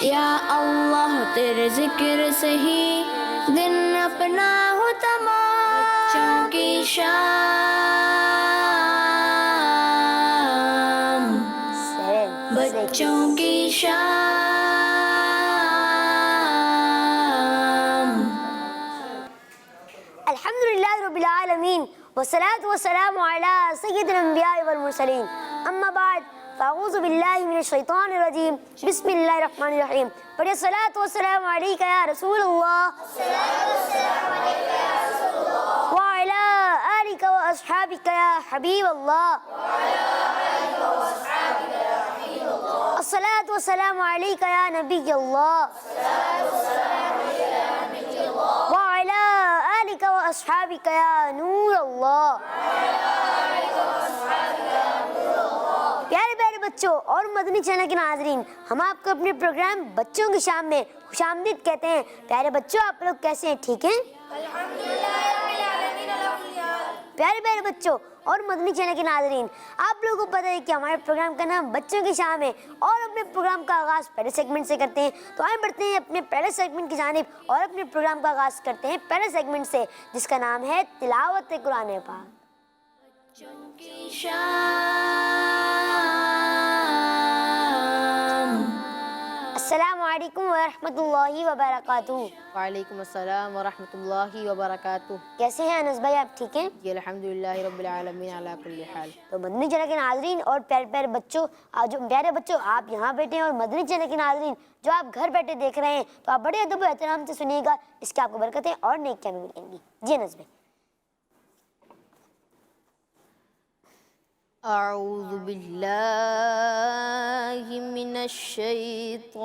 या अल्लाह तेरे जिक्र से ही दिन अपना हो तमाम। बच्चों की शाम, बच्चों की शाम। अल्हम्दुलिल्लाह रब्बिल आलमीन वस्सलातु वस्सलामु अला सय्यिदिल अंबिया वल मुरसलीन अम्मा बाद फ़अऊज़ु बिल्लाहि मिनश शैतानिर रजीम बिस्मिल्लाहिर रहमानिर रहीम। पढ़िए सलातु वस्सलामु अलैका या रसूलल्लाह व अला आलिका व अस्हाबिका या हबीबल्लाह। अस्सलातु वस्सलामु अलैका या नबियल्लाह व अला आलिका व अस्हाबिका या नूरल्लाह। प्यारे प्यारे बच्चों और मदनी चैनल के नाज़रीन, हम आपको अपने प्रोग्राम बच्चों की शाम में खुशामदीद कहते हैं। प्यारे बच्चों, आप लोग कैसे हैं? ठीक हैं? प्यारे प्यारे बच्चों और मदनी चैनल के नाज़रीन, आप लोगों को पता है कि हमारे प्रोग्राम का नाम बच्चों की शाम है और अपने प्रोग्राम का आगाज़ पहले सेगमेंट से करते हैं। तो आइए बढ़ते हैं अपने पहले सेगमेंट की जानिब और अपने प्रोग्राम का आगाज़ करते हैं पहले सेगमेंट से, जिसका नाम है तिलावत कुरान पाक। बच्चों की शाम। अस्सलामु अलैकुम व रहमतुल्लाहि व बरकातुहू। वालेकुम अस्सलाम व रहमतुल्लाहि व बरकातुहू। कैसे हैं अनस भाई, आप ठीक हैं? जी अल्हम्दुलिल्लाह रब्बिल आलमीन अला कुल्ली हाल। तो मदनी चैनल के नाज़रीन और प्यारे प्यारे बच्चों, जो प्यारे बच्चों आप यहाँ बैठे हैं और मदनी चैनल के नाज़रीन जो आप घर बैठे देख रहे हैं, तो आप बड़े अदब व एहतराम से सुनिएगा, इसकी आपको बरकतें और नेकियां भी मिलेंगी। जी अनस भाई। अऊज़ु बिल्लाहि मिनश शैतानिर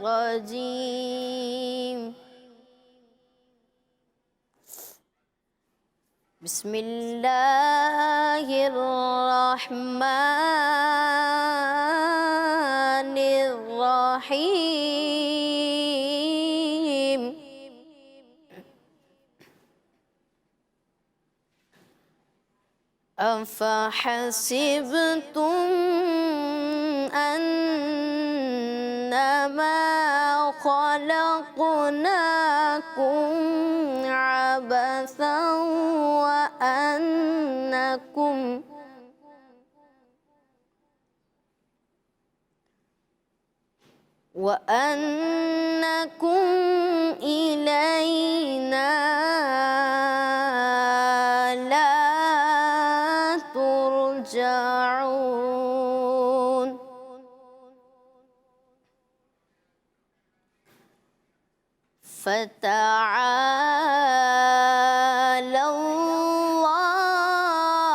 रजीम। बिस्मिल्लाहिर रहमानिर रहीम। अफ़हसिबतुम अन्नमा ख़लक़नाकुम अबसन व अन्नकुम इलैना ला तुरजाऊन।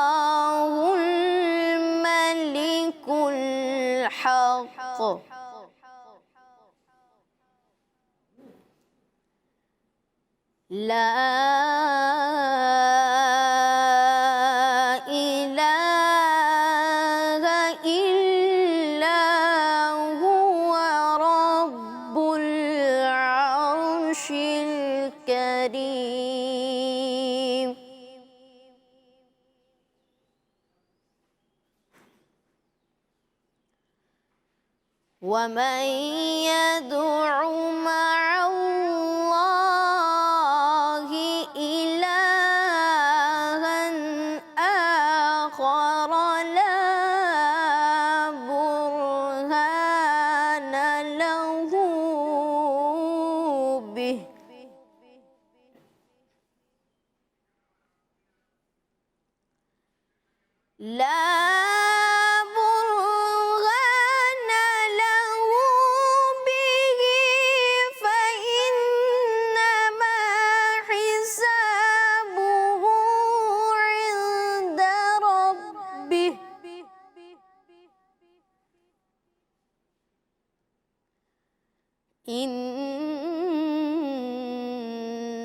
फ़तआलल्लाहुल मलिकुल हक़। ला इलाहा इल्ला हुवा रब्बुल अर्शिल करीम। वमन यदउ मअल्लाहि इलाहन आखर ला बुरहान लहू बिह ला बुरहान लहू बिही फ़इन्नमा हिसाबुहु इन्द रब्बिह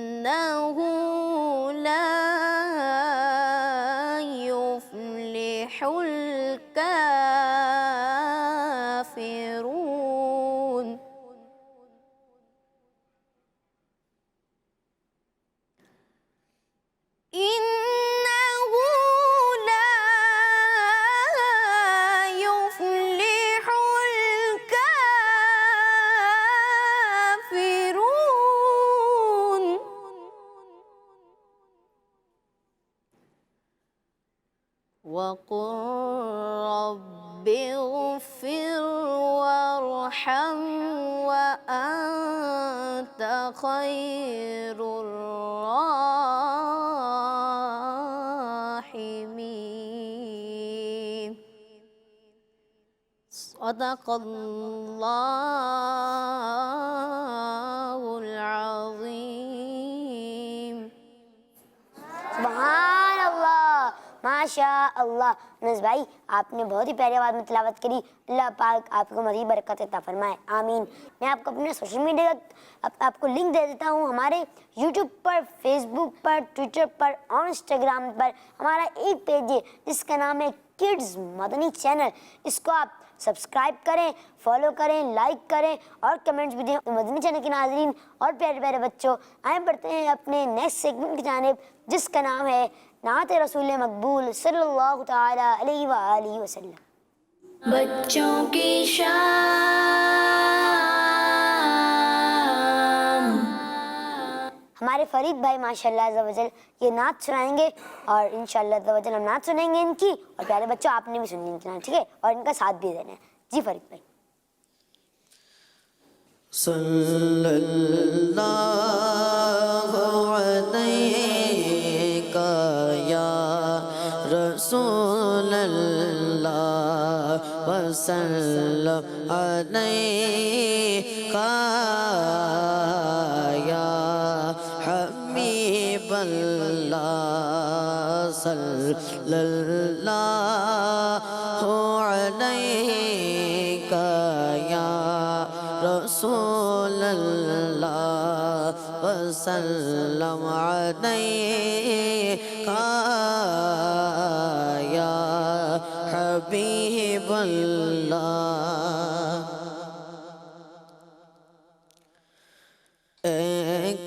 इन्नहु ला युफ्लिहुल काफिरून। इन्नहु ला युफ्लिहुल काफिरून। ارحم وأنت خير الراحمين. صدق الله العظيم. सुभान अल्लाह, माशा अल्लाह। अनस भाई, आपने बहुत ही प्यारी आवाज़ में तिलावत करी। अल्लाह पाक आपको मज़ीद बरकत अता फरमाए, आमीन। मैं आपको अपने सोशल मीडिया आपको लिंक दे देता हूँ। हमारे यूट्यूब पर, फेसबुक पर, ट्विटर पर और इंस्टाग्राम पर हमारा एक पेज है जिसका नाम है किड्स मदनी चैनल। इसको आप सब्सक्राइब करें, फॉलो करें, लाइक करें और कमेंट्स भी दें। तो मदनी चैनल के नाज़रीन और प्यारे प्यारे बच्चों, आए बढ़ते हैं अपने नेक्स्ट सेगमेंट की जानिब जिसका नाम है नात रसूल मकबूल सल्लल्लाहु ताला अलैहि व आलिहि वसल्लम। बच्चों की शाम। हमारे फरीद भाई माशाल्लाह अज़्ज़ा वजल ये नात सुनाएंगे और इंशाअल्लाह अज़्ज़ा वजल हम नात सुनेंगे इनकी। और प्यारे बच्चों, आपने भी सुननी इनकी नात, ठीक है? और इनका साथ भी देना है। जी फरीद भाई। सल्लल्लाहु अलैका या रसूलल्लाह वसल्लम अलैका या हबीबल्लाह सल्लल्लाहु अलैका या रसूलल्लाह वसल्लम अलैका या हबीबल्लाह।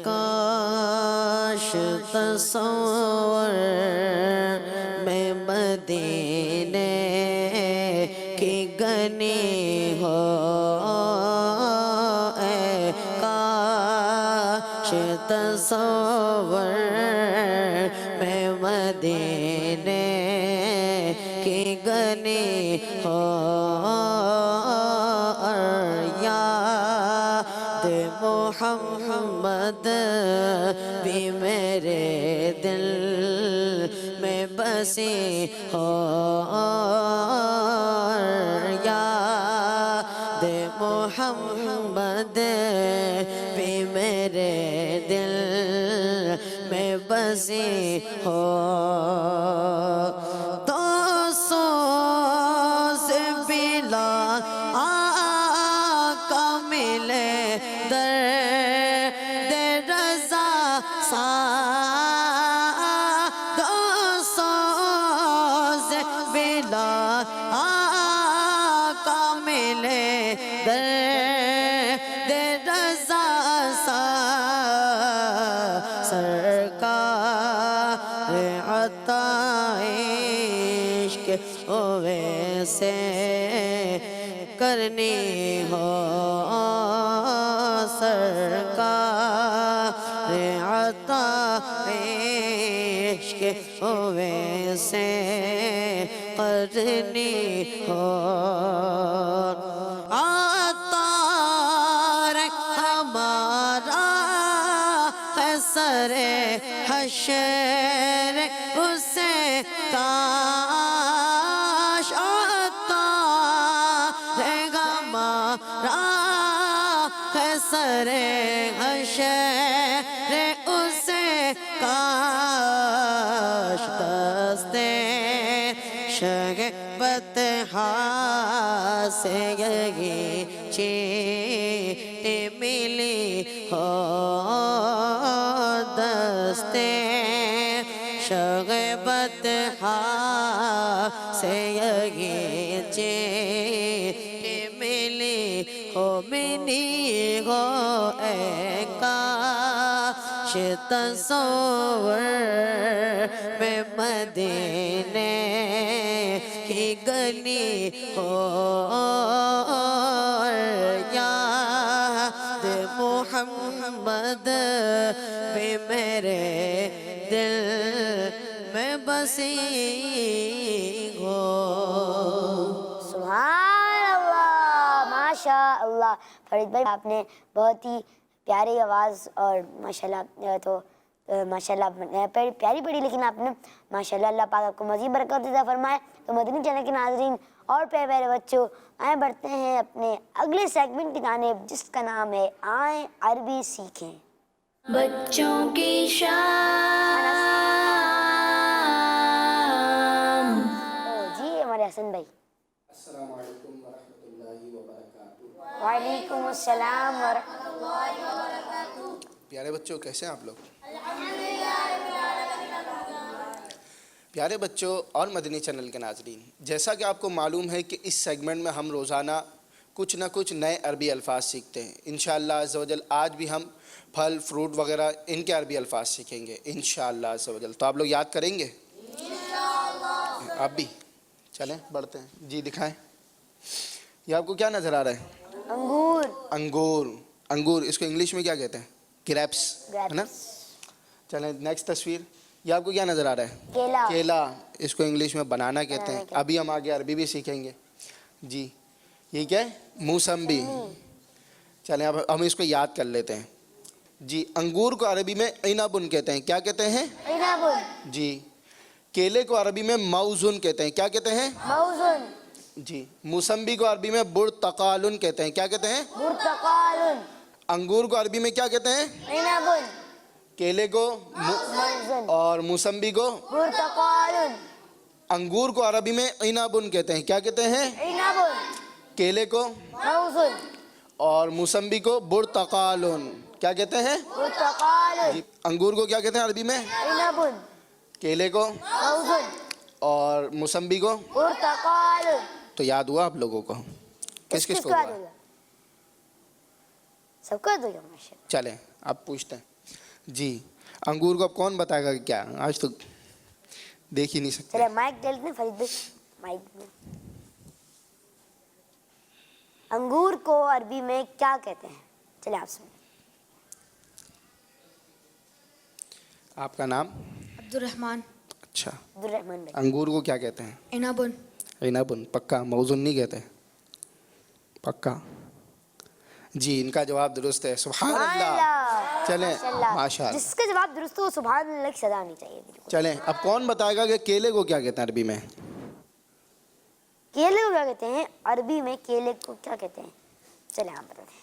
काश तस्वर में मदीने की गनी हो, काश तस्वर में मदीने की गनी हो, याद मोहम्मद भी मेरे दिल में बसी हो, याद मोहम्मद भी मेरे दिल में बसी हो। तो सो से बिला आका मिले दर्द रज़ा सा, दोस्तों से बिला आका मिले दर्द रज़ा सा, सरकार अता इश्क वैसे करनी हो, सरकार अता इश्क वैसे करनी हो। आतार हमारा है सरे हशर उसे काश, आतार हमारा है सरे हशर उसे काश, दस्ते शगबत से यही चीज़ मिली हो, दस्ते शगबत से यही चीज़ मिली हो, मिली हो काश तस्वर में मदीने की गली हो, याद मोहम्मद भी मेरे दिल में बसी हो। सुभान अल्लाह, ماشاء اللہ. فرید بھائی آپ نے بہت ہی پیاری آواز اور ماشاءاللہ تو ماشاءاللہ پیاری پڑھی, لیکن آپ نے ماشاءاللہ اللہ پاک آپ کو مزید برکت عطا فرمائے. تو مدنی چینل کے ناظرین اور پیارے پیارے بچوں, آئیں بڑھتے ہیں اپنے اگلے سیگمنٹ کی جانب جس کا نام ہے آئیں عربی سیکھیں. بچوں کی شام. جی ہمارے حسن بھائی. السلام علیکم ورحمۃ اللہ وبرکاتہ. وعلیکم السلام ورحمۃ اللہ وبرکاتہ. پیارے بچوں کیسے ہیں آپ لوگ؟ پیارے بچوں اور مدنی چینل کے ناظرین, جیسا کہ آپ کو معلوم ہے کہ اس سیگمنٹ میں ہم روزانہ کچھ نہ کچھ نئے عربی الفاظ سیکھتے ہیں. انشاءاللہ عز و جل آج بھی ہم پھل فروٹ وغیرہ ان کے عربی الفاظ سیکھیں گے انشاءاللہ عز و جل. تو آپ لوگ یاد کریں گے انشاءاللہ؟ آپ بھی چلیں بڑھتے ہیں. جی دکھائیں, یہ آپ کو کیا نظر آ رہا ہے؟ انگور. انگور. انگور اس کو انگلش میں کیا کہتے ہیں؟ گریپس, ہے نا. چلیں نیکسٹ تصویر, یہ آپ کو کیا نظر آ رہا ہے؟ کیلا. کیلا. اس کو انگلش میں بنانا کہتے ہیں. ابھی ہم آگے عربی بھی سیکھیں گے. جی یہ کیا ہے؟ موسمبی. چلیں اب ہم اس کو یاد کر لیتے ہیں. جی انگور کو عربی میں عنب کہتے ہیں. کیا کہتے ہیں؟ عنب. جی کیلے کو عربی میں موزن کہتے ہیں. کیا کہتے ہیں؟ موزن. جی موسمبی کو عربی میں برتقال کہتے ہیں. کیا کہتے ہیں؟ برتقال. انگور کو عربی میں کیا کہتے ہیں؟ عنب. کیلے کو موزن. اور موسمبی کو برتقال. انگور کو عربی میں عنب کہتے ہیں. کیا کہتے ہیں؟ عنب. کیلے کو موزن. اور موسمبی کو برتقال. کیا کہتے ہیں؟ برتقال. جی انگور کو کیا کہتے ہیں عربی میں؟ عنب. کیلے کو موزن. اور موسمبی کو. برتقال. تو یاد ہوا آپ لوگوں کو؟ کس کس کو ہوا؟ سب کو یاد ہو گیا ماشاءاللہ. چلیں اب پوچھتے ہیں. جی انگور کو اب کون بتائے گا کہ کیا؟ آج تو دیکھ ہی نہیں سکتے. چلے مائک ڈیلتے ہیں فرید بھائی, مائک میں. انگور کو عربی میں کیا کہتے ہیں؟ چلے آپ سنیں. آپ کا نام؟ عبد الرحمن. اچھا, عبد الرحمن بھائی. انگور کو کیا کہتے ہیں؟ عنب. عنب. پکا؟ موزن نہیں کہتے؟ پکا. جی ان کا جواب درست ہے. سبحان اللہ. چلیں ماشاء اللہ. جس کا جواب درست ہو سبحان اللہ کی صدا آنی چاہیے. چلیں اب کون بتائے گا کہ کیلے کو کیا کہتے ہیں عربی میں؟ کیلے کو کیا کہتے ہیں عربی میں؟ کیلے کو کیا کہتے ہیں؟ چلیں آپ بتاتے ہیں.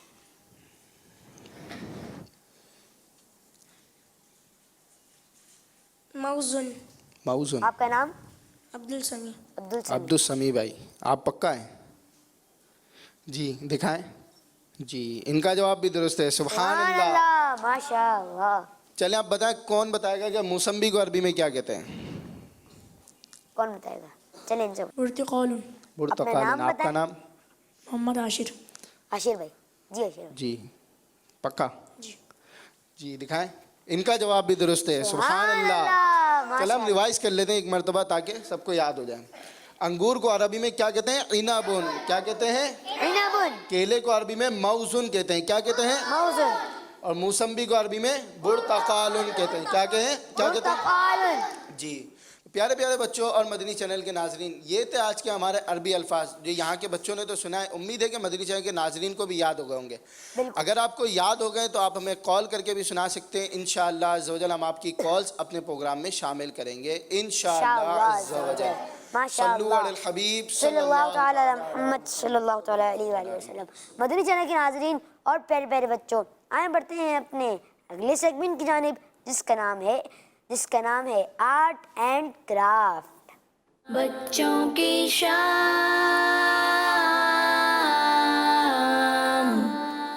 موزن. موزن. آپ کا نام؟ عبد السمی. عبد السمی بھائی. آپ پکا ہیں؟ جی دکھائیں. جی ان کا جواب بھی درست ہے. سبحان اللہ. ماشاء اللہ. چلیں آپ بتائیں کون بتائے گا کہ موسمبی کو عربی میں کیا کہتے ہیں؟ کون بتائے گا؟ چلیں ان سے. برتقال. برتقال. آپ کا نام؟ محمد عاشر. عاشر بھائی. جی عاشر بھائی. جی پکا؟ جی. جی دکھائیں. ان کا جواب بھی درست ہے. سبحان اللہ. چلیں ہم ریوائز کر لیتے ہیں ایک مرتبہ تاکہ سب کو یاد ہو جائے. انگور کو عربی میں کیا کہتے ہیں؟ عنب. کیا کہتے ہیں؟ عنب. کیلے کو عربی میں موزن کہتے ہیں. کیا کہتے ہیں؟ موزن. اور موسمبی کو عربی میں برتقال کہتے ہیں. کیا کہتے ہیں؟ برتقال. جی پیارے پیارے بچوں اور مدنی چینل کے ناظرین, یہ تھے آج کے ہمارے عربی الفاظ جو یہاں کے بچوں نے تو سنا ہے. امید ہے کہ مدنی چینل کے ناظرین کو بھی یاد ہو گئے ہوں گے. اگر آپ کو یاد ہو گئے تو آپ ہمیں کال کر کے بھی سنا سکتے ہیں. انشاءاللہ عز و جل ہم آپ کی کالز اپنے پروگرام میں شامل کریں گے انشاءاللہ عز و جل. صلو علی الحبیب صلی اللہ تعالی علی محمد صلی اللہ تعالی علیہ وآلہ وسلم. مدنی چینل کے ناظرین اور پیارے پیارے بچوں, آئیں بڑھتے ہیں اپنے اگلے سیگمنٹ کی جانب جس کا نام ہے آرٹ اینڈ کرافٹ. بچوں کی شام.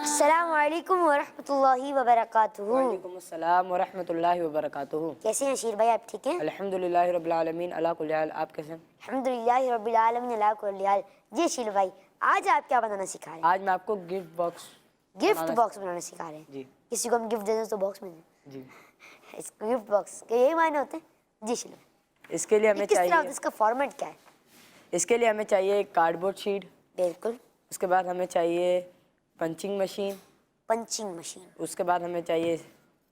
السلام علیکم ورحمۃ اللہ وبرکاتہ. وعلیکم السلام ورحمۃ اللہ وبرکاتہ. کیسے ہیں شیر بھائی, آپ ٹھیک ہیں؟ الحمدللہ رب العالمین علی کل حال. آپ کیسے ہیں؟ الحمدللہ رب العالمین علی کل حال. جی شیر بھائی, آج آپ کیا بنانا سکھا رہے ہیں؟ آج میں آپ کو گفٹ باکس بنانا سکھا رہے ہیں. جی. کسی کو ہم گفٹ دے دیں تو باکس میں دیں. جی اس کو گفٹ باکس کے یہی معنی ہوتے ہیں. جی شیر بھائی, اس کے لیے ہمیں کس طرح چاہیے اس کا فارمیٹ کیا ہے؟ اس کے لیے ہمیں چاہیے ایک کارڈ بورڈ شیٹ. بالکل. اس کے بعد ہمیں چاہیے پنچنگ مشین. اس کے بعد ہمیں چاہیے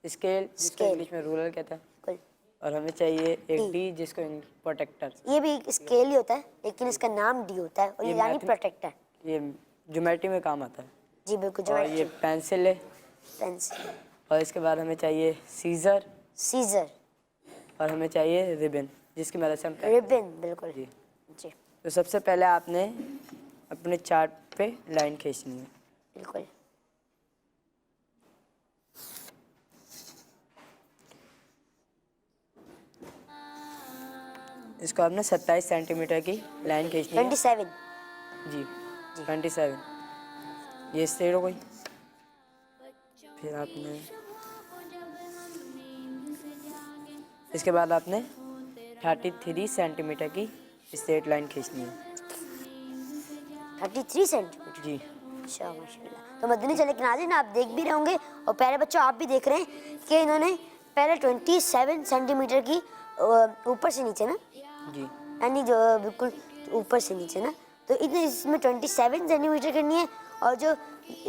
اسکیل جس کو انگلش میں رولر کہتے ہیں. بالکل. اور ہمیں چاہیے ایک ڈی جس کو پروٹیکٹر. یہ بھی اسکیل ہی ہوتا ہے لیکن اس کا نام ڈی ہوتا ہے اور یہ یعنی پروٹیکٹر. یہ ज्योमेट्री में काम आता है। जी बिल्कुल, और ये ज्योमेट्री, पेंसिल है, पेंसिल, और इसके बाद हमें चाहिए सीज़र, सीजर, और हमें चाहिए रिबन जिसकी मदद से हम रिबन, बिल्कुल जी। जी तो सबसे पहले आपने अपने चार्ट पे लाइन खींचनी है। बिल्कुल। इसको आपने 27 सेंटीमीटर की लाइन खींचनी है। 27, जी 27, ये स्ट्रेट हो गई। फिर आपने इसके बाद आपने 33 सेंटीमीटर की स्ट्रेट लाइन खींचनी है। 33 सेंटीमीटर। जी अच्छा माशाल्लाह। तो मदनी चैनल के नाज़रीन आप देख भी रहे होंगे और प्यारे बच्चों आप भी देख रहे हैं कि इन्होंने पहले 27 सेंटीमीटर की ऊपर से नीचे ना, जी यानी जो बिल्कुल ऊपर से नीचे ना, तो इतने इसमें 27 सेंटीमीटर करनी है, और जो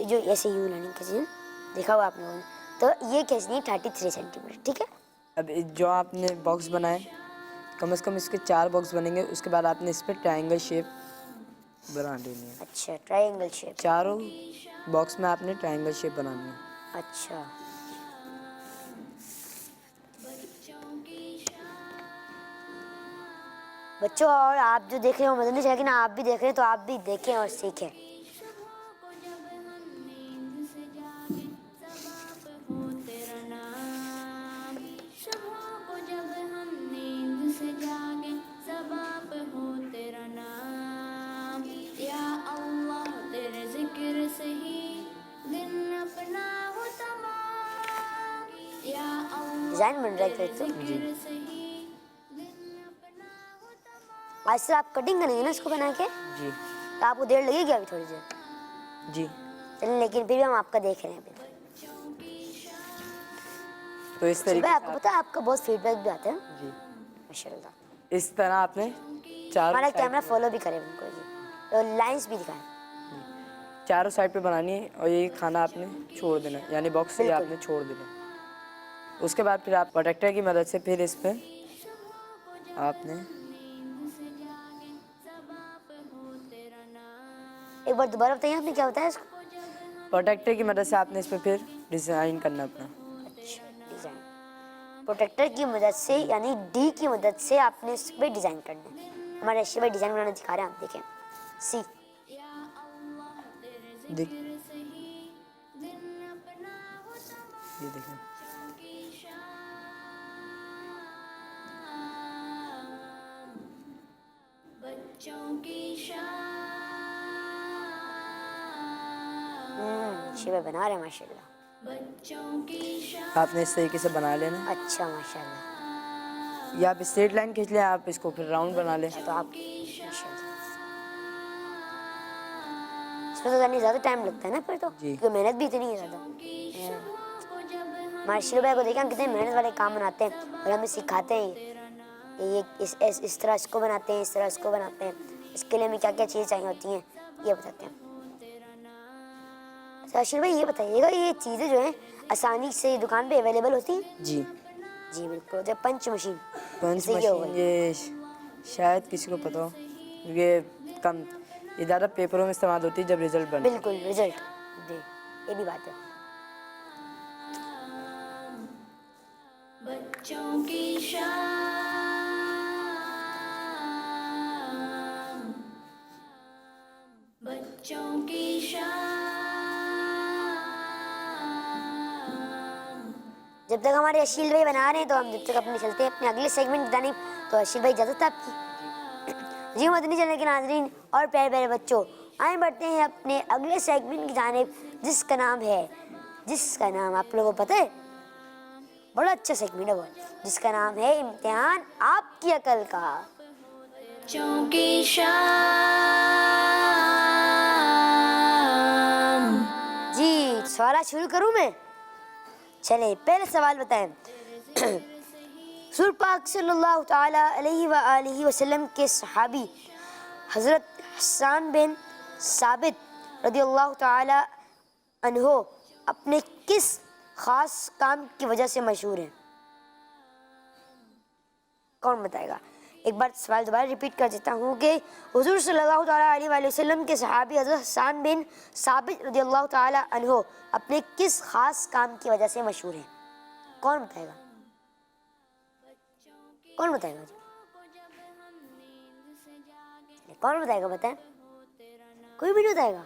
जो ऐसे यूँ लाइन खींची है, देखा हुआ आप लोगों ने, तो ये खींचनी है 33 सेंटीमीटर, ठीक है। अब जो आपने बॉक्स बनाए कम से कम इसके 4 बॉक्स बनेंगे। उसके बाद आपने इस पर ट्रायंगल शेप बना देनी है। अच्छा, ट्रायंगल शेप। चारों बॉक्स में आपने ट्रायंगल शेप बनानी है। अच्छा, बच्चों और आप जो देख रहे हो मदनी चैनल के ना, आप भी देख रहे हैं तो आप भी देखें और सीखें। डिजाइन बन रहा है तो आज से आप कटिंग करेंगे ना इसको बना के, जी तो आपको देर लगेगी अभी थोड़ी देर, जी। चलिए, लेकिन फिर भी हम आपका देख रहे हैं अभी। तो इस तरीके भाई से आपको पता है आपका बहुत फीडबैक भी आता है जी माशाल्लाह। इस तरह आपने चारों हमारा साइड कैमरा फॉलो भी करे उनको जी, और लाइंस भी दिखाएं। चारों साइड पे बनानी है, और ये खाना आपने छोड़ देना है, यानी बॉक्स से बिल्कुल। आपने छोड़ देना है। उसके बाद फिर आप प्रोटेक्टर की मदद से फिर इस पे आपने एक बार दोबारा बताइए आपने क्या बताया इसको। प्रोटेक्टर की मदद से आपने इस पे फिर डिज़ाइन करना अपना। अच्छा, डिजाइन प्रोटेक्टर की मदद से, यानी डी की मदद से आपने इस पर डिजाइन करना है। हमारे अशरफ भाई डिजाइन बनाना दिखा रहे हैं, आप देखें। सी देख ये देखें, शिवा बना रहे हैं माशाल्लाह। आपने इस तरीके से बना लेना। अच्छा माशाल्लाह। या आप स्ट्रेट लाइन खींच लें, आप इसको फिर राउंड बना लें। तो आप माशाल्लाह, इसमें तो यानी ज़्यादा टाइम लगता है ना फिर तो, जी। क्योंकि मेहनत भी इतनी है ज़्यादा। हमारे शिवा भाई को देखा हम कितने मेहनत वाले काम बनाते हैं, और हमें सिखाते हैं ये इस तरह इसको बनाते हैं, इस तरह इसको बनाते हैं, इसके लिए हमें क्या क्या चीज़ें चाहिए होती हैं ये बताते हैं। अशरफ भाई ये बताइएगा, ये चीज़ें जो हैं आसानी से दुकान पे अवेलेबल होती हैं? जी जी बिल्कुल। तो पंच मशीन, पंच जैसे ये हो मशीन गई। ये शायद किसी को पता हो, ये कम ये ज़्यादा पेपरों में इस्तेमाल होती है जब रिजल्ट बने। बिल्कुल, रिजल्ट दे, ये भी बात है। बच्चों की शान, बच्चों की शान। जब तक हमारे अशील भाई बना रहे हैं तो हम जब तक अपने चलते हैं अपने अगले सेगमेंट की जानिब। तो अशील भाई इजाज़त है आपकी। जी मदनी चैनल के नाज़रीन और प्यारे प्यारे बच्चों, आए बढ़ते हैं अपने अगले सेगमेंट की जानिब, जिसका नाम आप लोगों को पता है, बड़ा अच्छा सेगमेंट है वो, जिसका नाम है इम्तिहान आपकी अकल का। बच्चों की शान। जी सवाल शुरू करूं मैं? चले पहले सवाल बताएं। रसूल पाक सल्लल्लाहु ताला अलैहि व आलिहि वसल्लम के सहाबी हज़रत हसन बिन साबित रदियल्लाहु ताला अन्हो अपने किस ख़ास काम की वजह से मशहूर हैं? कौन बताएगा? ایک بار سوال دوبارہ ریپیٹ کر دیتا ہوں کہ حضور صلی اللہ تعالیٰ علیہ وسلم کے صحابی حضرت حسان بن ثابت رضی اللہ تعالیٰ عنہ اپنے کس خاص کام کی وجہ سے مشہور ہیں؟ کون بتائے گا؟ کون بتائے گا؟ کون بتائے گا؟ بتائیں. کوئی بھی نہیں بتائے گا.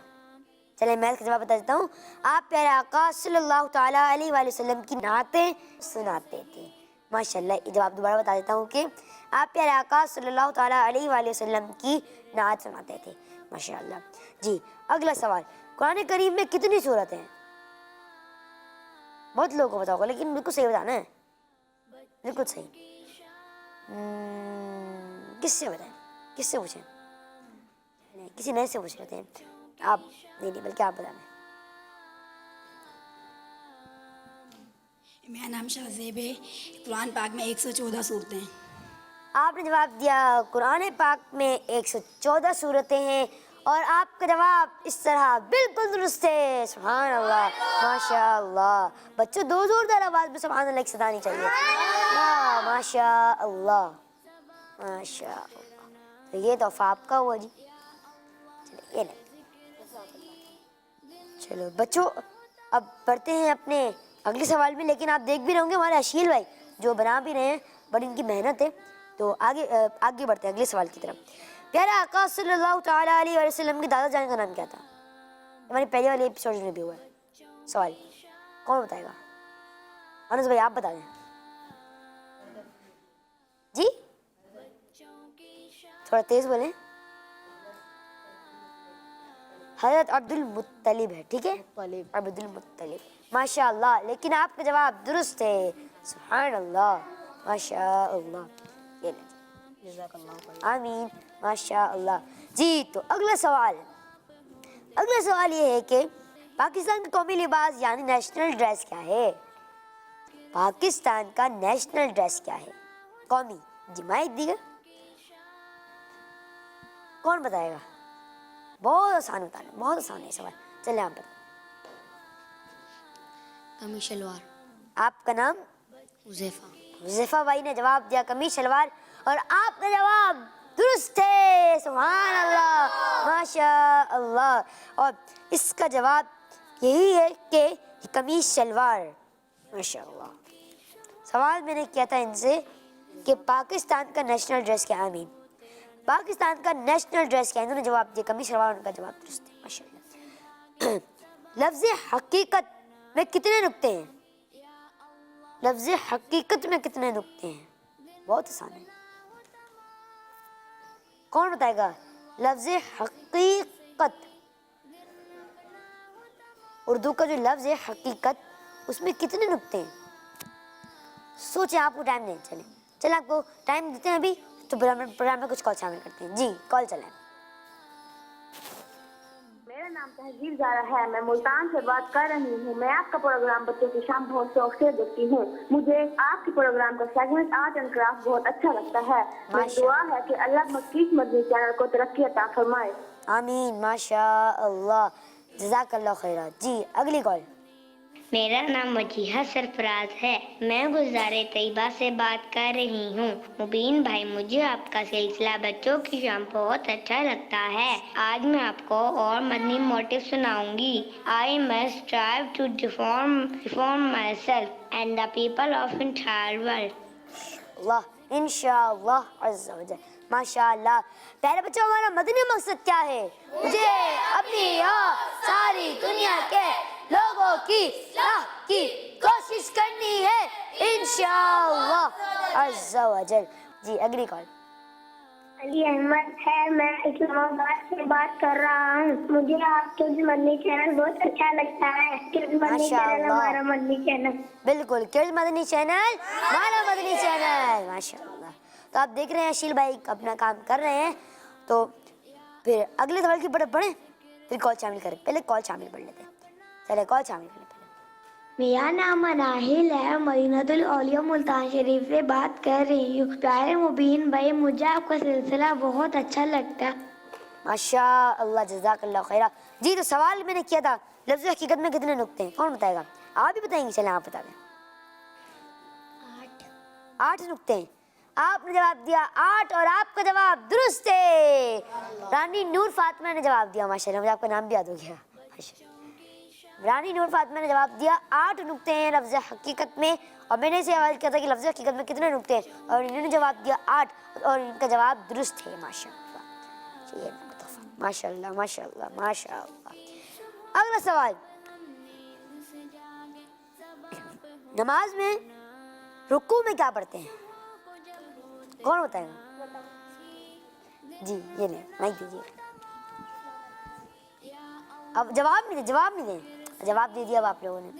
چلے میں اس کا جواب بتا دیتا ہوں. آپ پیارے آقا صلی اللہ تعالیٰ علیہ وآلہ وسلم کی نعتیں سناتے تھے. ماشاءاللہ. یہ جواب دوبارہ بتا دیتا ہوں کہ آپ پیارے آقا صلی اللہ تعالیٰ علیہ وآلہ وسلم کی نعت سناتے تھے. ماشاءاللہ. جی اگلا سوال. قرآن کریم میں کتنی سورتیں ہیں؟ بہت لوگوں کو پتا ہوگا لیکن بالکل صحیح بتانا ہے. بالکل صحیح. کس سے بتائیں؟ کس سے پوچھیں؟ کسی نئے سے پوچھ لیتے ہیں. آپ نہیں بلکہ آپ بتانا. میرا نام شہزیب ہے. قرآن پاک میں 114 صورتیں ہیں. آپ نے جواب دیا قرآن پاک میں 114 صورتیں ہیں اور آپ کا جواب اس طرح بالکل درست ہے. سبحان اللہ. ماشاء اللہ. بچوں دو زوردار آواز میں سبحان اللہ کی صدا نہیں چاہیے. ماشاء اللہ. ماشاء اللہ. تو یہ تحفہ آپ کا ہوا جی. چلے یہ نہیں. چلو بچوں اب بڑھتے ہیں اپنے اگلے سوال میں. لیکن آپ دیکھ بھی رہے ہوں گے ہمارے اشیل بھائی جو بنا بھی رہے ہیں بڑی ان کی محنت ہے. تو آگے بڑھتے ہیں اگلے سوال کی طرف. پیارے آقا صلی اللہ تعالیٰ علیہ وسلم کے دادا جان کا نام کیا تھا؟ ہماری پہلے والے ایپیسوڈ میں بھی ہوا ہے. سوال کون بتائے گا؟ انس بھائی آپ بتا دیں. جی تھوڑا تیز بولیں. حضرت عبد المطلب ہے. ٹھیک ہے عبد المطلب. ماشاء اللہ. لیکن آپ کا جواب درست ہے. سبحان اللہ. ماشاء اللہ. آمین. ماشاء اللہ. جی تو اگلا سوال. اگلا سوال یہ ہے کہ پاکستان کا قومی لباس یعنی نیشنل ڈریس کیا ہے؟ پاکستان کا نیشنل ڈریس کیا ہے؟ قومی. جی مائک دیگر کون بتائے گا؟ بہت آسان بتانا. بہت آسان ہے سوال. چلیں آپ بتائیں. قمیص شلوار. آپ کا نام؟ حذیفہ. حذیفہ بھائی نے جواب دیا قمیص شلوار اور آپ کا جواب درست ہے. سبحان اللہ. ماشاء اللہ. اور اس کا جواب یہی ہے کہ قمیص شلوار. ماشاء اللہ. سوال میں نے کیا تھا ان سے کہ پاکستان کا نیشنل ڈریس کیا ہے؟ آمین. پاکستان کا نیشنل ڈریس کیا ہے؟ انہوں نے جواب دیا قمیص شلوار. ان کا جواب درست ہے. ماشاء اللہ. لفظ حقیقت میں کتنے نقطے ہیں؟ لفظ حقیقت میں کتنے نقطے ہیں؟ بہت آسان ہے. کون بتائے گا؟ لفظ حقیقت. اردو کا جو لفظ ہے حقیقت اس میں کتنے نقطے ہیں؟ سوچیں. آپ کو ٹائم دیں. چلیں آپ کو ٹائم دیتے ہیں ابھی تو پروگرام میں کچھ کال شامل کرتے ہیں. جی کال چلیں. میرا نام تہذیب زارا ہے. میں ملتان سے بات کر رہی ہوں. میں آپ کا پروگرام بچوں کی شام بہت شوق سے دیکھتی ہوں. مجھے آپ کے پروگرام کا سیگمنٹ آرٹ اینڈ کرافٹ بہت اچھا لگتا ہے. میری دعا ہے کہ اللہ مکیش مدنی چینل کو ترقی عطا فرمائے. آمین. ماشاء اللہ. جزاک اللہ خیرہ. جی اگلی کال. میرا نام مجیحہ سرفراز ہے. میں گلزار طیبہ سے بات کر رہی ہوں. مبین بھائی مجھے آپ کا سلسلہ بچوں کی شام بہت اچھا لگتا ہے. آج میں آپ کو اور مدنی موٹو سناؤں گی. I must strive to reform myself and the people of entire world. اللہ. انشاءاللہ عز و جل. ماشاء اللہ. پیارے بچوں ہمارا مدنی مقصد کیا ہے؟ مجھے اپنی اور ساری دنیا کے لوگوں کی اصلاح کی کوشش کرنی ہے انشاءاللہ عز و جل. جی اگلی کال. علی احمد ہے. میں اسلام آباد سے بات کر رہا ہوں. مجھے آپ کے مدنی چینل بہت اچھا لگتا ہے. مدنی چینل ہمارا مدنی چینل. بالکل کرز مدنی چینل ہمارا مدنی چینل. ماشاء اللہ. تو آپ دیکھ رہے ہیں اشیل بھائی اپنا کام کر رہے ہیں. تو پھر اگلے سوال کی طرف پڑھیں پھر کال شامل کریں. پہلے کال شامل پڑھ لیتے ہیں. چلے کال شامل کریں. میرا نام مناہل ہے. مدینۃ الاولیاء ملتان شریف سے بات کر رہی ہوں. پیارے مبین بھائی مجھے آپ کا سلسلہ بہت اچھا لگتا ہے. ماشاء اللہ. جزاک اللہ خیرہ. جی تو سوال میں نے کیا تھا لفظ حقیقت میں کتنے نقطے ہیں؟ کون بتائے گا؟ آپ بھی بتائیں گے. چلیں آپ بتا دیں. 8 نقطے ہیں. आपने जवाब दिया 8 और आपका जवाब दुरुस्त है। रानी नूर फातिमा ने जवाब दिया, माशाल्लाह, मुझे आपका नाम भी याद हो गया। रानी नूर फातिमा ने जवाब दिया 8 नुक्ते हैं लफ्ज़ हकीकत में, और मैंने सवाल किया था कि लफ्ज़ हकीकत में कितने नुक्ते हैं, और इन्होंने जवाब दिया 8 और इनका जवाब दुरुस्त है। माशाल्लाह, चलिए माशाल्लाह माशाल्लाह माशाल्लाह। अगला सवाल, नमाज में रुकू में क्या पढ़ते हैं? कौन बताएगा? जी ये ले माइक दीजिए। अब जवाब नहीं दे, जवाब दे दिया अब आप लोगों ने।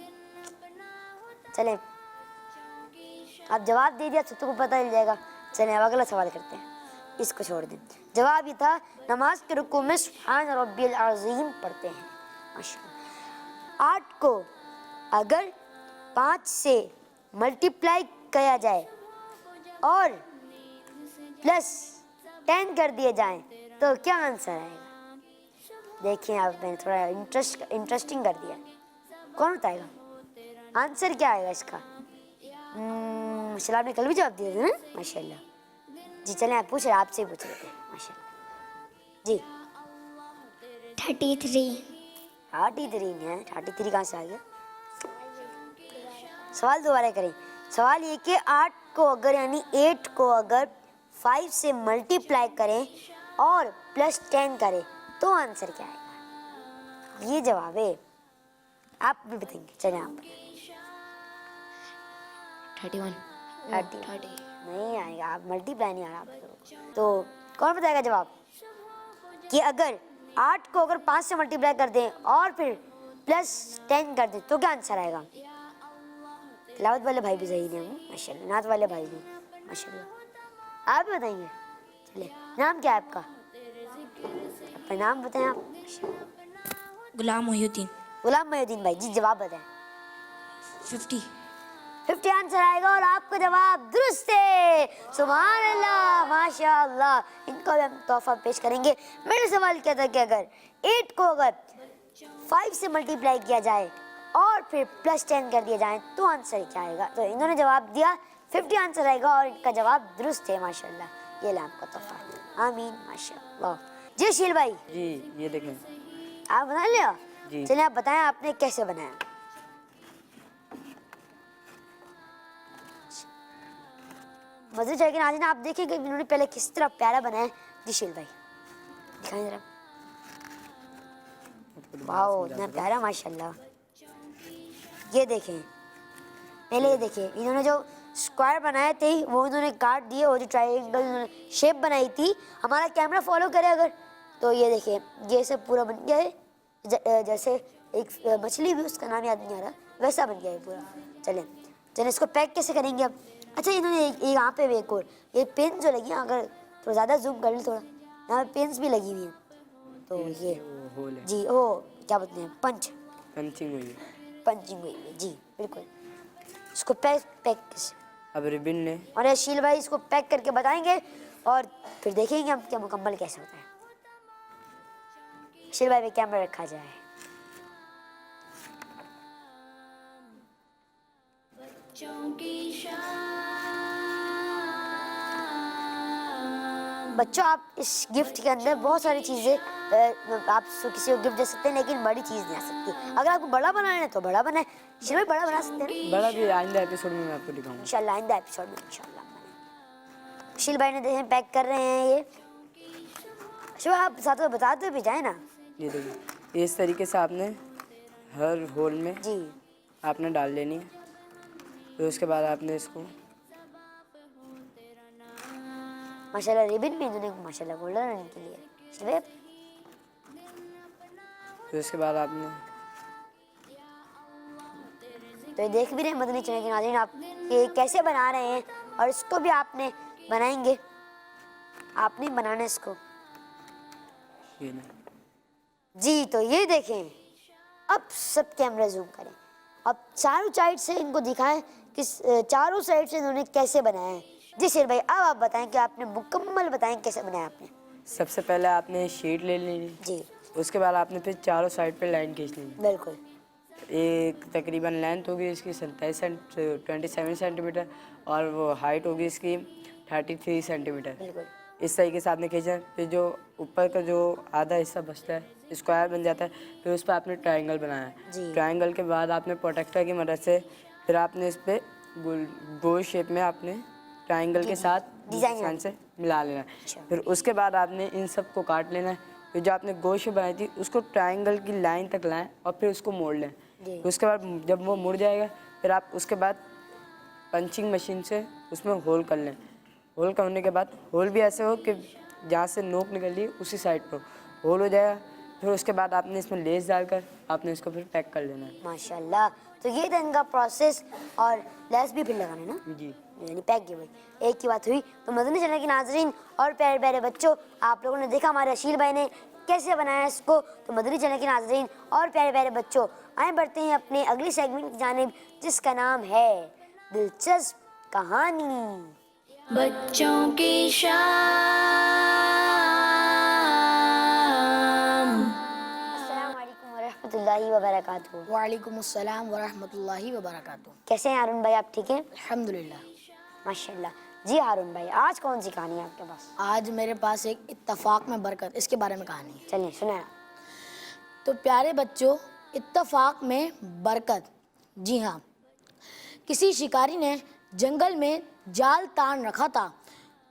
चले अब जवाब दे दिया तो तुमको पता चल जाएगा। चले अब अगला सवाल करते हैं, इसको छोड़ दें। जवाब ये था नमाज के रुकू में सुब्हान रब्बियल अज़ीम पढ़ते हैं। माशाअल्लाह। 8 को अगर 5 से मल्टीप्लाई किया जाए और प्लस 10 कर दिए जाएं तो क्या आंसर आएगा? देखिए आप, मैंने थोड़ा इंटरेस्टिंग कर दिया। कौन बताएगा आंसर क्या आएगा इसका? माशाल्लाह, आपने कल भी जवाब दिया था ना, माशाल्लाह। जी चलें आप पूछ रहे, आपसे ही पूछ रहे थे, माशाल्लाह जी। 33 है। 33 कहाँ से आ गया? सवाल दोबारा करें। सवाल ये कि 8 को अगर यानी 8 को अगर 5 से मल्टीप्लाई करें और प्लस 10 करें तो आंसर क्या आएगा? ये जवाब है, आप भी बताएंगे। चलिए आप 31 नहीं आएगा, आप मल्टीप्लाई नहीं आ रहा आप लोगों को। तो कौन बताएगा जवाब कि अगर 8 को अगर 5 से मल्टीप्लाई कर दें और फिर प्लस 10 कर दें तो क्या आंसर आएगा? तिलावत वाले भाई भी सही हैं, माशाल्लाह, नात वाले भाई भी माशाल्लाह। आप भी बताएंगे। चलिए नाम क्या है आपका? अपना नाम बताएं आप। गुलाम मोहिउद्दीन। गुलाम मोहिउद्दीन भाई जी, जवाब बताएं। 50 आंसर आएगा और आपका जवाब दुरुस्त है। सुभान अल्लाह, माशाअल्लाह। इनको भी हम तोहफा पेश करेंगे। मैंने सवाल किया था कि अगर 8 को अगर 5 से मल्टीप्लाई किया जाए और फिर प्लस 10 कर दिया जाए तो आंसर क्या आएगा? तो इन्होंने जवाब दिया 50 आंसर आएगा और इनका जवाब दुरुस्त है, माशाल्लाह। ये ले आपका तोहफा, आमीन, माशाल्लाह। जी शील भाई जी ये देखें, आप बना लिया? जी। चलिए आप बताएं आपने कैसे बनाया। मजे चाहिए नाज़रीन, आप देखेंगे इन्होंने पहले किस तरह प्यारा बनाया। जी शील भाई दिखाएं जरा। वाओ इतना प्यारा, माशाल्लाह। ये देखें, पहले ये देखें, इन्होंने जो स्क्वायर बनाए थे वो इन्होंने काट दिए, और जो ट्रायंगल इन्होंने शेप बनाई थी, हमारा कैमरा फॉलो करे अगर तो ये देखें ये सब पूरा बन गया है। जैसे एक मछली भी, उसका नाम याद नहीं आ रहा, वैसा बन गया है पूरा। चलें इसको पैक कैसे करेंगे अब? अच्छा इन्होंने यहाँ पे भी एक और ये पेन जो लगी है, अगर थोड़ा ज़्यादा जूम कर ले थोड़ा, यहाँ पे पेन्स भी लगी हुई हैं। तो ये जी ओ क्या बोलते हैं, पंचिंग हुई है जी, बिल्कुल। इसको पैक अब रिबन ले और शील भाई इसको पैक करके बताएंगे और फिर देखेंगे हम क्या मुकम्मल कैसे होता है। शील भाई पे कैमरा रखा जाए। बच्चों आप इस गिफ्ट के अंदर बहुत सारी चीज़ें आप किसी को गिफ्ट दे सकते हैं, लेकिन बड़ी चीज़ नहीं आ सकती। अगर आपको बड़ा बनाना है तो बड़ा बनाए। शील भाई बड़ा बना सकते हैं ना? बड़ा भी आइंदा एपिसोड में मैं आपको दिखाऊंगा इंशाल्लाह, आइंदा एपिसोड में इंशाल्लाह। शील भाई ने देखें पैक कर रहे हैं ये। शिव आप साथ में बताते भी जाए ना। ये देखिए, इस तरीके से आपने हर होल में जी आपने डाल लेनी है। फिर उसके बाद आपने इसको माशाल्लाह रिबन भी इन्होंने माशाल्लाह गोल्डन रंग के लिए। शिव फिर उसके बाद आपने तो ये देख भी रहे हैं मदनी चैनल के नाज़रीन, आप ये कैसे बना रहे हैं और इसको भी आपने बनाएंगे, आपने बनाना है इसको ये ना जी। तो ये देखें, अब सब कैमरा जूम करें, अब चारों साइड से इनको दिखाएं कि चारों साइड से इन्होंने कैसे बनाया है। जी शेर भाई अब आप बताएं कि आपने मुकम्मल बताएं कैसे बनाया आपने। सबसे पहले आपने शीट ले लेनी जी, उसके बाद आपने फिर चारों साइड पे लाइन खींच लेनी। बिल्कुल। एक तकरीबन लेंथ होगी इसकी 27 सेंटीमीटर और वो हाइट होगी इसकी 33 सेंटीमीटर। बिल्कुल। इस तरीके से आपने खींचा, फिर जो ऊपर का जो आधा हिस्सा बचता है स्क्वायर बन जाता है, फिर उस पर आपने ट्रायंगल बनाया। जी। ट्रायंगल के बाद आपने प्रोटेक्टर की मदद से फिर आपने इस पर गोल शेप में आपने ट्रायंगल के साथ डिजाइन से मिला लेना है। फिर उसके बाद आपने इन सब को काट लेना है। फिर जो आपने गोल शेप बनाई थी उसको ट्रायंगल की लाइन तक लाएं और फिर उसको मोड़ लें। फिर उसके बाद जब वो मुड़ जाएगा फिर आप उसके बाद पंचिंग मशीन से उसमें होल कर लें। होल करने के बाद होल भी ऐसे हो कि जहाँ से नोक निकल रही है उसी साइड पर होल हो जाएगा। फिर उसके बाद आपने इसमें लेस डालकर आपने इसको फिर पैक कर लेना है। माशाल्लाह, तो ये था इनका प्रोसेस, और लेस भी फिर लगाना है ना जी, यानी पैक किया भाई। एक की बात हुई। तो मदनी चैनल के नाजरीन और प्यारे प्यारे बच्चों, आप लोगों ने देखा हमारे अशील भाई ने कैसे बनाया इसको। तो मदनी चैनल के नाजरीन और प्यारे प्यारे बच्चों, आए बढ़ते हैं अपने अगली सेगमेंट की जानिब, जिसका नाम है दिलचस्प कहानी। बच्चों की शाम। अस्सलाम वालेकुम वरहमतुल्लाहि वबरकातुहू। वालेकुम अस्सलाम वरहमतुल्लाहि वबरकातुहू। कैसे हैं हारून भाई, आप ठीक हैं? अल्हम्दुलिल्लाह। माशाल्लाह। जी हारून भाई, आज कौन सी कहानी है आपके पास? आज मेरे पास एक इत्तफाक में बरकत, इसके बारे में कहानी है। चलिए सुनाया। तो प्यारे बच्चों, इत्तफाक में बरकत। जी हाँ, किसी शिकारी ने जंगल में जाल तान रखा था।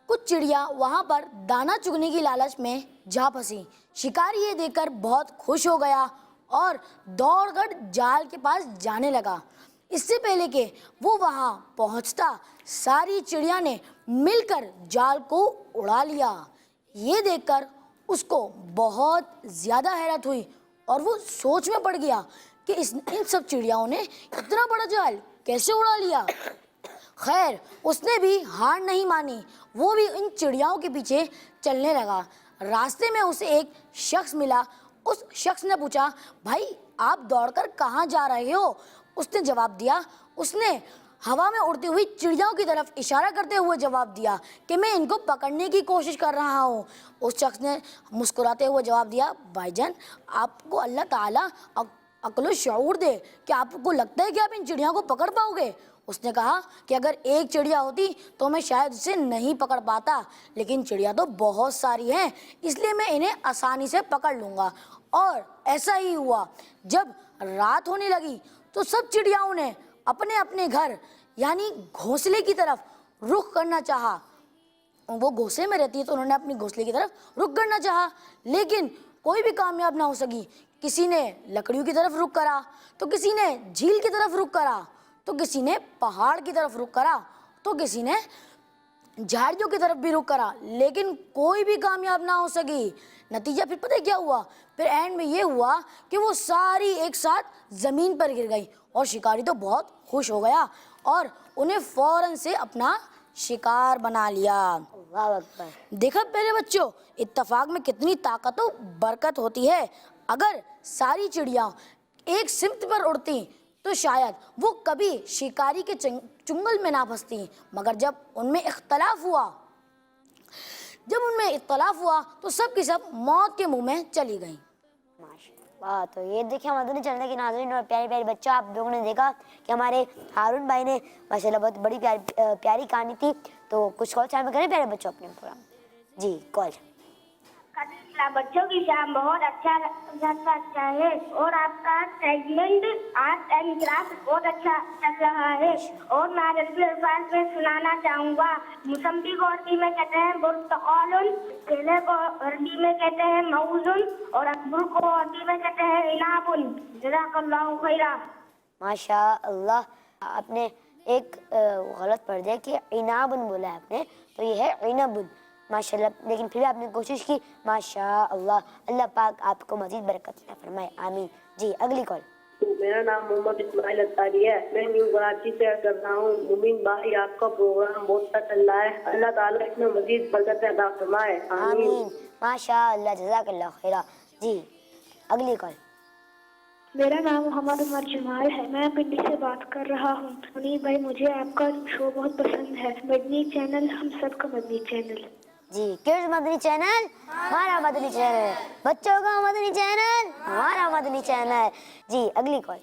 कुछ चिड़िया वहाँ पर दाना चुगने की लालच में जा फंसी। शिकारी ये देखकर बहुत खुश हो गया और दौड़कर जाल के पास जाने लगा। इससे पहले कि वो वहाँ पहुँचता, सारी चिड़िया ने मिलकर जाल को उड़ा लिया। ये देखकर उसको बहुत ज़्यादा हैरत हुई और वो सोच में पड़ गया कि इन सब चिड़ियाओं ने इतना बड़ा जाल कैसे उड़ा लिया। खैर, उसने भी हार नहीं मानी, वो भी इन चिड़ियाओं के पीछे चलने लगा। रास्ते में उसे एक शख्स मिला। उस शख्स ने पूछा, भाई आप दौड़कर कहाँ जा रहे हो? उसने जवाब दिया, उसने हवा में उड़ती हुई चिड़ियाओं की तरफ इशारा करते हुए जवाब दिया कि मैं इनको पकड़ने की कोशिश कर रहा हूँ। उस शख्स ने मुस्कुराते हुए जवाब दिया, भाईजान आपको अल्लाह ताला अक्ल शऊर दे, कि आपको लगता है कि आप इन चिड़ियों को पकड़ पाओगे? उसने कहा कि अगर एक चिड़िया होती तो मैं शायद इसे नहीं पकड़ पाता, लेकिन चिड़िया तो बहुत सारी हैं, इसलिए मैं इन्हें आसानी से पकड़ लूँगा। और ऐसा ही हुआ। जब रात होने लगी तो सब चिड़ियाओं ने अपने अपने घर यानी घोंसले की तरफ रुख करना चाहा। वो घोंसले में रहती है तो उन्होंने अपनी घोंसले की तरफ रुख करना चाहा, लेकिन कोई भी कामयाब ना हो सकी। किसी ने लकड़ियों की तरफ रुख करा, तो किसी ने झील की तरफ रुख करा, तो किसी ने पहाड़ की तरफ रुख करा, तो किसी ने झाड़ियों की तरफ भी रुख करा, लेकिन कोई भी कामयाब ना हो सकी। नतीजा फिर पता है क्या हुआ? फिर एंड में ये हुआ कि वो सारी एक साथ ज़मीन पर गिर गई और शिकारी तो बहुत खुश हो गया और उन्हें फौरन से अपना शिकार बना लिया। अल्लाह अकबर। देखा प्यारे बच्चों, इत्तेफाक में कितनी ताकत और बरकत होती है। अगर सारी चिड़िया एक सिमत पर उड़ती तो शायद वो कभी शिकारी के चुंगल में ना फंसती, मगर जब उनमें इख्तलाफ हुआ तो सब की सब मौत के मुंह में चली गई। माशाल्लाह। तो ये देखिए मदनी चैनल के नाज़रीन और प्यारे प्यारे बच्चों, आप लोगों ने देखा कि हमारे हारून भाई ने माशाल्लाह बहुत बड़ी प्यारी कहानी थी। तो कुछ कॉल शामिल करें प्यारे बच्चों अपने प्रोग्राम। जी कॉल। बच्चों की शाम बहुत अच्छा है और आपका सेगमेंट आर्ट एंड क्राफ्ट बहुत अच्छा चल रहा है। और मैं अरबी अल्फाज में सुनाना चाहूँगा। मुसम्बी को अरबी में कहते हैं बुर्तकालुन, केले को अरबी में कहते हैं मऊजुन और अकबर को अरबी में कहते हैं इनाबुन। जज़ाकल्लाहु खैरा। माशाअल्लाह। आपने एक गलत पढ़ दिया कि इनाबुन बोला है आपने, तो ये है इनाबुन। माशाल्लाह, लेकिन फिर भी आपने कोशिश की। माशाअल्लाह। अल्लाह पाक आपको मजीद बरकत अता फरमाए, आमीन। जी अगली कॉल। मेरा नाम मोहम्मद इस्माइल अत्तारी है, मैं न्यू कराची से कर रहा हूँ। मुबीन भाई आपका प्रोग्राम बहुत अच्छा चल रहा है, अल्लाह ताला इसमें मजीद बरकत अता फरमाए, आमीन। माशाअल्लाह, जज़ाकल्लाह खैरा। जी अगली कॉल। मेरा नाम मोहम्मद उमर जमाल है, मैं पिंडी से बात कर रहा हूँ। मुनीब भाई मुझे आपका शो बहुत पसंद है, मदनी चैनल हम सबका मदनी चैनल। जी किड्स मदनी चैनल हमारा मदनी चैनल, बच्चों का मदनी चैनल हमारा मदनी चैनल। जी अगली कॉल।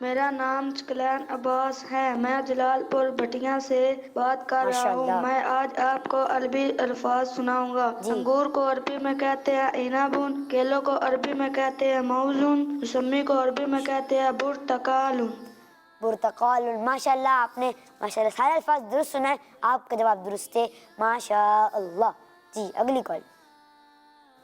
मेरा नाम कल्याण अब्बास है। मैं जलालपुर भटिया से बात कर रहा हूँ। मैं आज आपको अरबी अल्फाज सुनाऊंगा। अंगूर को अरबी में कहते हैं इनाबुन, केलों को अरबी में कहते हैं मौजुन, मौसमी को अरबी में कहते हैं बुर्तकालुन। बुर्तकालुन, माशाल्लाह, आपने माशाल्लाह सारे अल्फाज दुरुस्त सुना है। आपका जवाब दुरुस्त है, माशाल्लाह। जी अगली कॉल।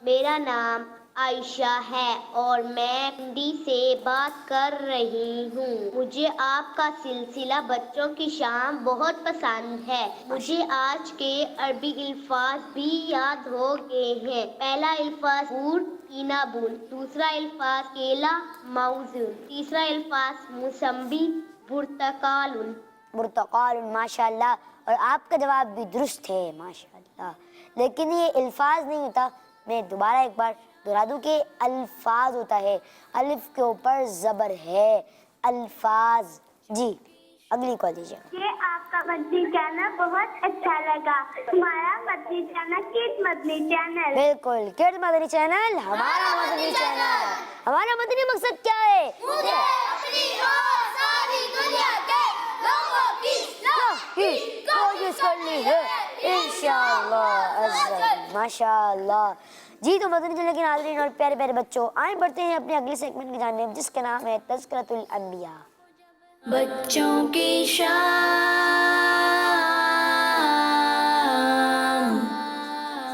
मेरा नाम आयशा है और मैं पिंडी से बात कर रही हूँ। मुझे आपका सिलसिला बच्चों की शाम बहुत पसंद है। मुझे आज के अरबी अल्फाज भी याद हो गए हैं। पहला अल्फाज बूट इनाबुन, दूसरा अल्फाज केला मौजून, तीसरा अल्फाज मुसम्बी बुर्तकालुन। बुर्तकालुन, माशाल्लाह, और आपका जवाब भी दुरुस्त है, माशाल्लाह। लेकिन ये अल्फाज नहीं होता, मैं दोबारा एक बार दोहरा दूं कि अल्फाज होता है, अलिफ के ऊपर जबर है, अल्फाज। जी अगली कॉल दीजिए। ये आपका मदनी चैनल बहुत अच्छा लगा। हमारा Madani channel kid Madani channel. बिल्कुल, किड मदनी चैनल हमारा मदनी चैनल। हमारा मदनी मकसद क्या है? मुझे अपनी और सारी दुनिया के लोगों की कोशिश करनी है इंशाअल्लाह। माशाअल्लाह। जी तो मदनी चैनल के नाज़रीन और प्यारे प्यारे बच्चों, आए बढ़ते हैं अपने अगले सेगमेंट की जानिब, जिसका नाम है तज़किरतुल अंबिया, बच्चों की शाम।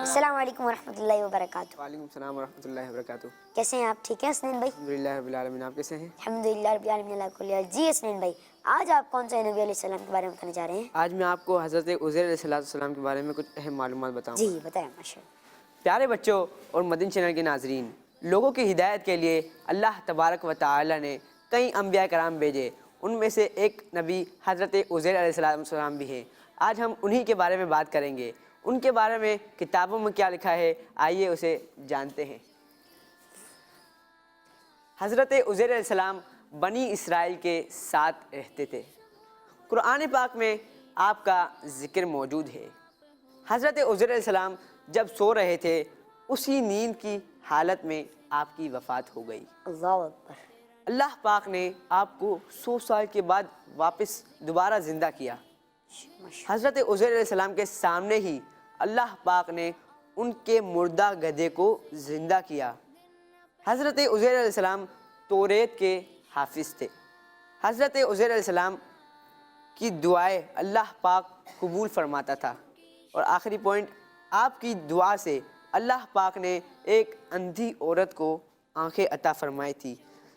अस्सलाम वालेकुम वरहमतुल्लाहि वबरकातुहू। वालेकुम सलाम वरहमतुल्लाहि वबरकातुहू। कैसे हैं आप? ठीक हैं हसनैन भाई? अल्हम्दुलिल्लाह रब्बिल आलमीन। आप कैसे हैं? अल्हम्दुलिल्लाह रब्बिल आलमीन अला कुल्ली हाल। जी हसनैन भाई, आज आप कौन से नबी अलैहिस्सलाम के बारे में बताने जा रहे हैं? आज मैं आपको हज़रत उज़ैर अलैहिस्सलाम के बारे में कुछ अहम मालूमात बताऊंगा। जी बताएं। माशाअल्लाह। प्यारे बच्चों और मदनी चैनल के नाजरीन, लोगों की हिदायत के लिए अल्लाह तबारक व तआला ने कई अम्बिया कराम भेजे। उनमें से एक नबी हज़रत उज़ैर अलैहिस्सलाम भी हैं। आज हम उन्हीं के बारे में बात करेंगे। उनके बारे में किताबों में क्या लिखा है, आइए उसे जानते हैं। हज़रत उज़ैर अलैहिस्सलाम बनी इसराइल के साथ रहते थे। कुरान पाक में आपका ज़िक्र मौजूद है। हज़रत उज़ैर अलैहिस्सलाम जब सो रहे थे, उसी नींद की हालत में आपकी वफ़ात हो गई। अल्लाहु अकबर। अल्लाह पाक ने आपको 100 साल के बाद वापस दोबारा ज़िंदा किया। हज़रत उज़ैर अलैहिस्सलाम के सामने ही अल्लाह पाक ने उनके मुर्दा गधे को ज़िंदा किया। हज़रत उज़ैर अलैहिस्सलाम तौरात के हाफिज़ थे। हज़रत उज़ैर अलैहिस्सलाम की दुआएं अल्लाह पाक कबूल फरमाता था। और आखिरी पॉइंट, आपकी दुआ से अल्लाह पाक ने एक अंधी औरत को आंखें अता फरमाई थी।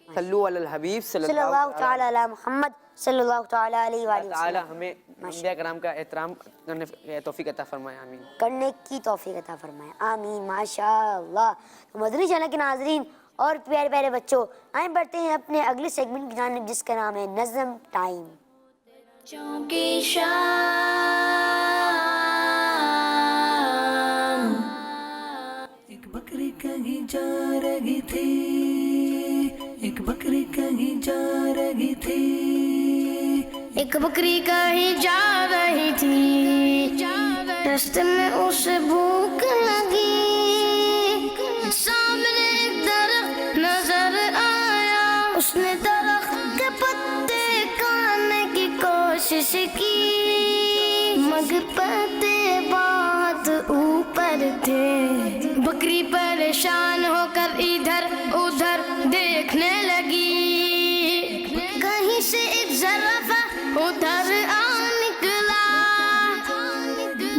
सल्लु अलल हबीब सल्लल्लाहु तआला अला मुहम्मद सल्लल्लाहु तआला अलैहि वसल्लम। हमें अंबिया कराम का एहतराम करने की तौफीक अता फरमाए, आमीन। करने की तौफीक अता फरमाए, आमीन। माशाअल्लाह। तो मदनी चैनल के नाज़रीन और प्यारे प्यारे बच्चों, आए बढ़ते हैं अपने अगले सेगमेंट की जानिब, जिसका नाम है नज़म टाइम। बच्चों की शाम। एक बकरी कहीं जा रही थी, एक बकरी कहीं जा रही थी, एक बकरी कहीं जा रही थी, रास्ते में उसे भूख लगी, सामने एक दरख्त नजर आया, उसने दरख्त के पत्ते खाने की कोशिश की, मगर पत्ते बहुत ऊपर थे। बकरी परेशान होकर इधर उधर देखने लगी, कहीं से एक ज़राफ़ा उधर आ निकला।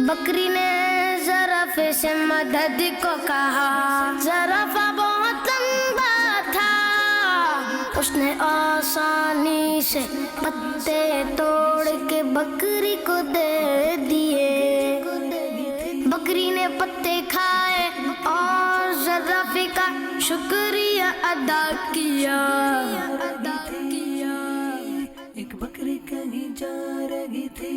बकरी ने ज़राफ़े से मदद को कहा, ज़राफ़ा बहुत लंबा था, उसने आसानी से पत्ते तोड़ के बकरी को दे दिए। बकरी ने पत्ते खाए और ज़राफ़े का शुक्रिया अदा किया। एक बकरी कहीं जा रही थी।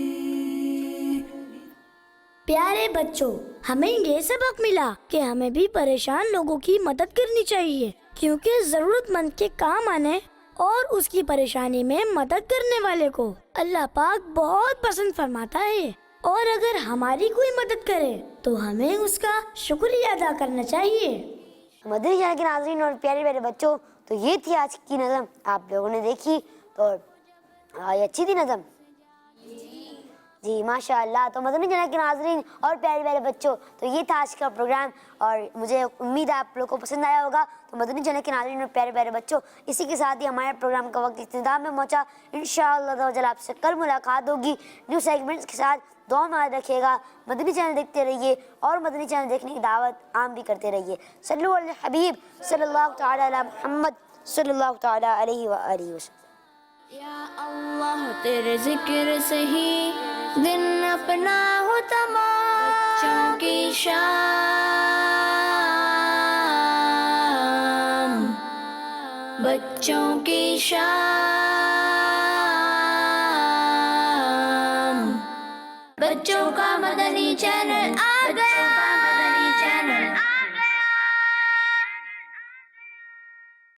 प्यारे बच्चों, हमें ये सबक मिला कि हमें भी परेशान लोगों की मदद करनी चाहिए, क्योंकि जरूरतमंद के काम आने और उसकी परेशानी में मदद करने वाले को अल्लाह पाक बहुत पसंद फरमाता है। और अगर हमारी कोई मदद करे तो हमें उसका शुक्रिया अदा करना चाहिए। मदनी चैनल के नाज़रीन और प्यारे प्यारे बच्चों, तो ये थी आज की नज़म। आप लोगों ने देखी تو یہ اچھی تھی نظم جی ماشاءاللہ. تو مدنی چینل کے ناظرین اور پیارے پیارے بچوں, تو یہ تھا آج کا پروگرام اور مجھے امید ہے آپ لوگوں کو پسند آیا ہوگا. تو مدنی چینل کے ناظرین اور پیارے پیارے بچوں, اسی کے ساتھ ہی ہمارے پروگرام کا وقت اختتام میں پہنچا. انشاءاللہ تعالی آپ سے کل ملاقات ہوگی نیو سیگمنٹس کے ساتھ. دعا میں یاد رکھیے گا, مدنی چینل دیکھتے رہیے اور مدنی چینل دیکھنے کی دعوت عام بھی کرتے رہیے. صلو علی الحبیب صلی اللہ تعالی علی محمد صلی اللہ تعالی علیہ وآلہ وسلم. یا اللہ تیرے ذکر سے ہی دن اپنا ہو تمام, بچوں کی شام, بچوں کی شام, بچوں کا مدنی چینل آ گیا.